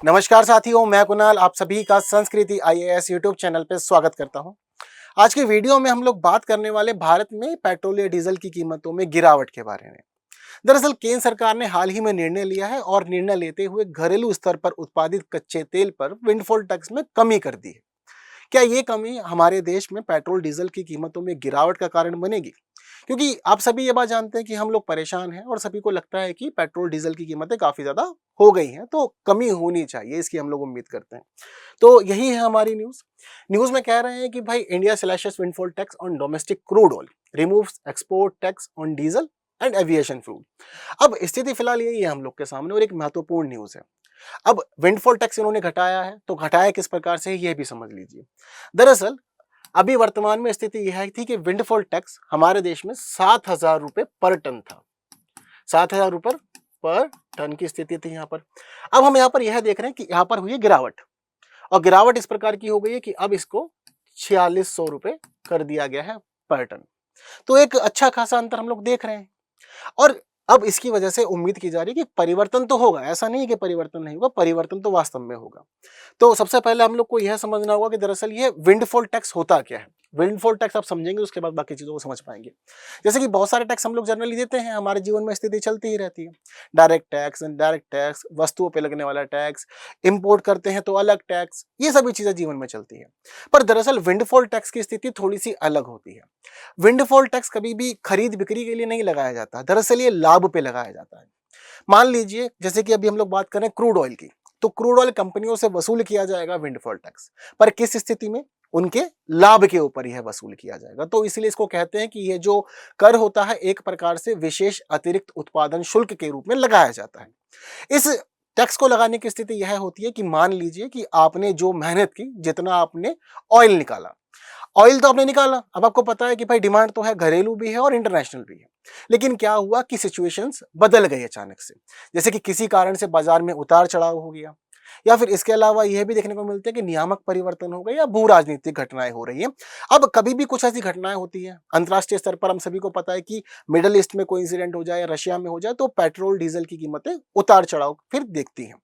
नमस्कार साथियों, मैं कुणाल आप सभी का संस्कृति आईएएस यूट्यूब चैनल पे स्वागत करता हूं। आज की वीडियो में हम लोग बात करने वाले भारत में पेट्रोल या डीजल की कीमतों में गिरावट के बारे में। दरअसल केंद्र सरकार ने हाल ही में निर्णय लिया है और निर्णय लेते हुए घरेलू स्तर पर उत्पादित कच्चे तेल पर विंडफॉल टैक्स में कमी कर दी है। क्या ये कमी हमारे देश में पेट्रोल डीजल की कीमतों में गिरावट का कारण बनेगी? क्योंकि आप सभी ये बात जानते हैं कि हम लोग परेशान हैं और सभी को लगता है कि पेट्रोल डीजल की कीमतें काफी ज्यादा हो गई हैं, तो कमी होनी चाहिए, इसकी हम लोग उम्मीद करते हैं। तो यही है हमारी न्यूज। न्यूज में कह रहे हैं कि भाई India slashes windfall tax on domestic crude oil, removes export tax on diesel and aviation fuel. अब स्थिति फिलहाल यही है हम लोग के सामने और एक महत्वपूर्ण न्यूज है। अब विंडफॉल टैक्स इन्होंने घटाया है, तो घटाया किस प्रकार से यह भी समझ लीजिए। दरअसल अभी वर्तमान में स्थिति यह थी कि विंडफॉल टैक्स हमारे देश में 7,000 रुपए पर टन था। 7,000 रुपए पर टन की स्थिति थी यहाँ पर। अब हम यहाँ पर यह देख रहे हैं कि यहाँ पर हुई गिरावट, और गिरावट इस प्रकार की हो गई है कि अब इसको 4600 रुपए कर दिया गया है पर टन। तो एक अच्छा खासा अंतर हम लोग देख रहे हैं, और अब इसकी वजह से उम्मीद की जा रही है कि परिवर्तन तो होगा। ऐसा नहीं है कि परिवर्तन नहीं होगा, परिवर्तन तो वास्तव में होगा। तो सबसे पहले हम लोग को यह समझना होगा कि दरअसल ये विंडफॉल टैक्स होता क्या है। विंडफॉल टैक्स आप समझेंगे उसके बाद बाकी चीजों को समझ पाएंगे। जैसे कि बहुत सारे टैक्स हम लोग जनरली देते हैं, हमारे जीवन में स्थिति चलती ही रहती है। डायरेक्ट टैक्स, इनडायरेक्ट टैक्स, वस्तुओं पर लगने वाला टैक्स, इंपोर्ट करते हैं तो अलग टैक्स, ये सभी चीजें जीवन में चलती है। पर दरअसल विंडफॉल टैक्स की स्थिति थोड़ी सी अलग होती है। विंडफॉल टैक्स कभी भी खरीद बिक्री के लिए नहीं लगाया जाता, दरअसल ये लाभ पे लगाया जाता है। मान लीजिए जैसे कि अभी हम लोग बात करें क्रूड ऑयल की, तो क्रूड ऑयल कंपनियों से वसूल किया जाएगा विंडफॉल टैक्स, पर किस स्थिति में? उनके लाभ के ऊपर यह वसूल किया जाएगा। तो इसलिए इसको कहते हैं कि यह जो कर होता है एक प्रकार से विशेष अतिरिक्त उत्पादन शुल्क के रूप में लगाया जाता है। इस टैक्स को लगाने की स्थिति यह होती है कि मान लीजिए कि आपने जो मेहनत की, जितना आपने ऑयल निकाला, ऑयल तो आपने निकाला, अब आपको पता है कि भाई डिमांड तो है, घरेलू भी है और इंटरनेशनल भी है। लेकिन क्या हुआ कि सिचुएशंस बदल गई अचानक से, जैसे कि किसी कारण से बाजार में उतार चढ़ाव हो गया, या फिर इसके अलावा यह भी देखने को मिलता है कि नियामक परिवर्तन हो गए या भू राजनीतिक घटनाएं हो रही हैं। अब कभी भी कुछ ऐसी घटनाएं होती हैं अंतर्राष्ट्रीय स्तर पर, हम सभी को पता है कि मिडल ईस्ट में कोई इंसिडेंट हो जाए, रशिया में हो जाए, तो पेट्रोल डीजल की कीमतें उतार चढ़ाव फिर देखती हैं।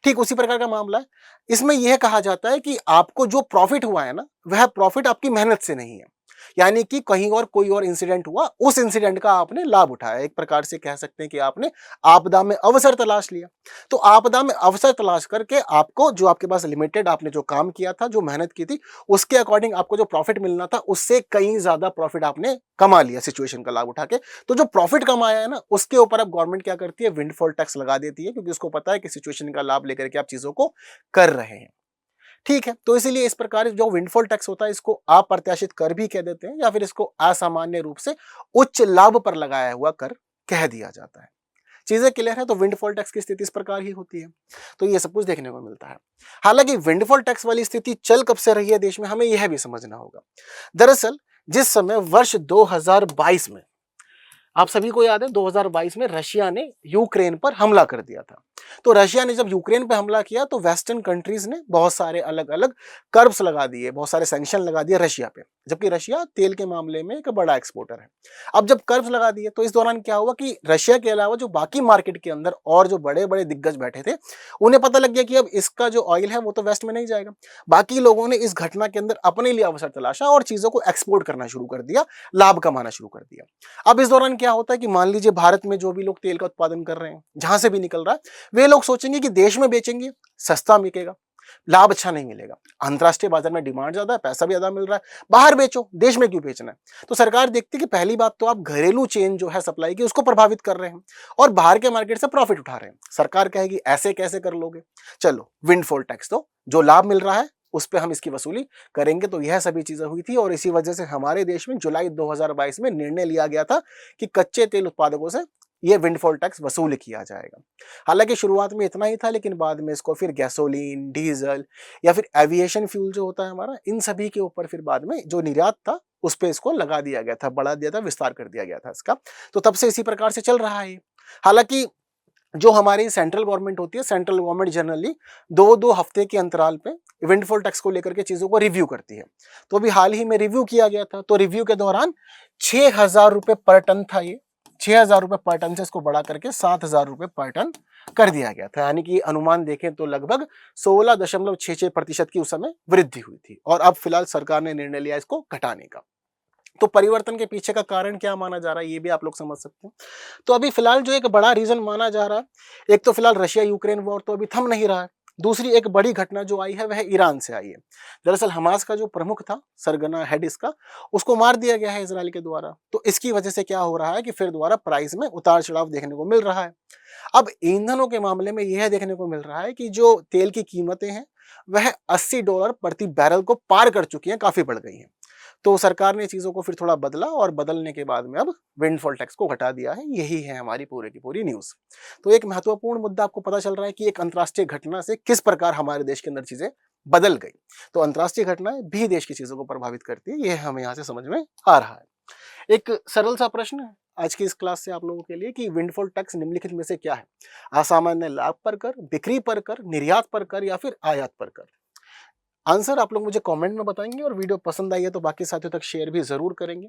ठीक उसी प्रकार का मामला है। इसमें यह कहा जाता है कि आपको जो प्रॉफिट हुआ है ना, वह प्रॉफिट आपकी मेहनत से नहीं है, यानी कि कहीं और कोई और इंसिडेंट हुआ, उस इंसिडेंट का आपने लाभ उठाया। एक प्रकार से कह सकते हैं कि आपने आपदा में अवसर तलाश लिया। तो आपदा में अवसर तलाश करके आपको जो आपके पास लिमिटेड, आपने जो काम किया था, जो मेहनत की थी, उसके अकॉर्डिंग आपको जो प्रॉफिट मिलना था, उससे कहीं ज्यादा प्रॉफिट आपने कमा लिया सिचुएशन का लाभ उठा के। तो जो प्रॉफिट कमाया है ना, उसके ऊपर अब गवर्नमेंट क्या करती है? विंडफॉल टैक्स लगा देती है, क्योंकि उसको पता है कि सिचुएशन का लाभ लेकर के आप चीजों को कर रहे हैं। ठीक है, तो इसीलिए इस प्रकार जो विंडफॉल टैक्स होता है इसको अप्रत्याशित कर भी कह देते हैं, या फिर इसको असामान्य रूप से उच्च लाभ पर लगाया हुआ कर कह दिया जाता है। चीजें क्लियर है? तो विंडफॉल टैक्स की स्थिति इस प्रकार ही होती है। तो ये सब कुछ देखने को मिलता है। हालांकि विंडफॉल टैक्स वाली स्थिति चल कब से रही है देश में, हमें यह भी समझना होगा। दरअसल जिस समय वर्ष 2022 में, आप सभी को याद है 2022 में रशिया ने यूक्रेन पर हमला कर दिया था। तो रशिया ने जब यूक्रेन पर हमला किया तो वेस्टर्न कंट्रीज ने बहुत सारे अलग अलग कर्ब्स लगा दिए, बहुत सारे सैंक्शन लगा दिए रशिया पे, जबकि रशिया तेल के मामले में एक बड़ा एक्सपोर्टर है। अब जब कर्ब्स लगा दिए तो इस दौरान क्या हुआ कि रशिया के अलावा जो बाकी मार्केट के अंदर और जो बड़े बड़े दिग्गज बैठे थे, उन्हें पता लग गया कि अब इसका जो ऑयल है वो तो वेस्ट में नहीं जाएगा। बाकी लोगों ने इस घटना के अंदर अपने लिए अवसर तलाशा और चीजों को एक्सपोर्ट करना शुरू कर दिया, लाभ कमाना शुरू कर दिया। अब इस दौरान क्या होता है कि मान लीजिए भारत में जो भी लोग तेल का उत्पादन कर रहे हैं, जहां से भी निकल रहा है, वे लोग सोचेंगे कि देश में बेचेंगे, सस्ता बिकेगा, लाभ अच्छा नहीं मिलेगा। अंतरराष्ट्रीय बाजार में डिमांड ज्यादा है, पैसा भी ज्यादा मिल रहा है, बाहर बेचो, देश में क्यों बेचना है? तो सरकार देखती है कि पहली बात तो आप घरेलू चेन जो है सप्लाई की, उसको प्रभावित कर रहे हैं और बाहर के मार्केट से प्रॉफिट उठा रहे हैं। सरकार कहेगी ऐसे कैसे कर लोगे, चलो विंडफॉल टैक्स दो, जो लाभ मिल रहा है उस पर हम इसकी वसूली करेंगे। तो यह सभी चीजें हुई थी और इसी वजह से हमारे देश में जुलाई 2022 में निर्णय लिया गया था कि कच्चे तेल उत्पादकों से यह विंडफॉल टैक्स वसूल किया जाएगा। हालांकि शुरुआत में इतना ही था, लेकिन बाद में इसको फिर गैसोलीन, डीजल या फिर एविएशन फ्यूल जो होता है हमारा, इन सभी के ऊपर फिर बाद में जो निर्यात था उस पर इसको लगा दिया गया था, बढ़ा दिया था, विस्तार कर दिया गया था इसका। तो तब से इसी प्रकार से चल रहा है। हालांकि जो हमारी सेंट्रल गवर्नमेंट होती है, सेंट्रल गवर्नमेंट जनरली 2-2 हफ्ते के अंतराल पे विंडफॉल टैक्स को लेकर के चीजों को रिव्यू करती है। तो अभी हाल ही में रिव्यू किया गया था, तो रिव्यू के दौरान 6,000 रुपए पर टन था ये। 6,000 रुपए पर टन से इसको बढ़ा करके 7,000 रुपए पर टन कर दिया गया था, यानी कि अनुमान देखें तो लगभग 16.66% की उस समय वृद्धि हुई थी और अब फिलहाल सरकार ने निर्णय लिया इसको घटाने का। तो परिवर्तन के पीछे का कारण क्या माना जा रहा है, ये भी आप लोग समझ सकते हैं। तो अभी फिलहाल जो एक बड़ा रीजन माना जा रहा है, एक तो फिलहाल रशिया यूक्रेन वॉर तो अभी थम नहीं रहा है। दूसरी एक बड़ी घटना जो आई है वह ईरान से आई है। दरअसल हमास का जो प्रमुख था, सरगना हेड इसका, उसको मार दिया गया है इजराइल के द्वारा। तो इसकी वजह से क्या हो रहा है कि फिर दोबारा प्राइस में उतार चढ़ाव देखने को मिल रहा है। अब ईंधनों के मामले में यह देखने को मिल रहा है कि जो तेल की कीमतें हैं वह $80 प्रति बैरल को पार कर चुकी हैं, काफी बढ़ गई हैं। तो सरकार ने चीजों को फिर थोड़ा बदला और बदलने के बाद में अब विंडफॉल टैक्स को घटा दिया है। यही है हमारी पूरी की पूरी न्यूज। तो एक महत्वपूर्ण मुद्दा आपको पता चल रहा है कि एक अंतर्राष्ट्रीय घटना से किस प्रकार हमारे देश के अंदर चीजें बदल गई। तो अंतर्राष्ट्रीय घटनाएं भी देश की चीजों को प्रभावित करती है, यह हमें यहाँ से समझ में आ रहा है। एक सरल सा प्रश्न है आज की इस क्लास से आप लोगों के लिए कि विंडफॉल टैक्स निम्नलिखित में से क्या है? असामान्य लाभ पर कर, बिक्री पर कर, निर्यात पर कर या फिर आयात पर कर? आंसर आप लोग मुझे कमेंट में बताएंगे और वीडियो पसंद आई है तो बाकी साथियों तक शेयर भी जरूर करेंगे।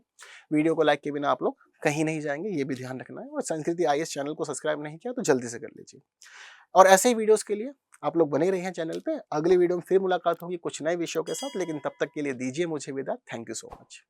वीडियो को लाइक के बिना आप लोग कहीं नहीं जाएंगे, ये भी ध्यान रखना है। और संस्कृति आईएएस चैनल को सब्सक्राइब नहीं किया तो जल्दी से कर लीजिए। और ऐसे ही वीडियोस के लिए आप लोग बने रहे हैं चैनल पे। अगली वीडियो में फिर मुलाकात होगी कुछ नए विषयों के साथ, लेकिन तब तक के लिए दीजिए मुझे विदा। Thank you so much.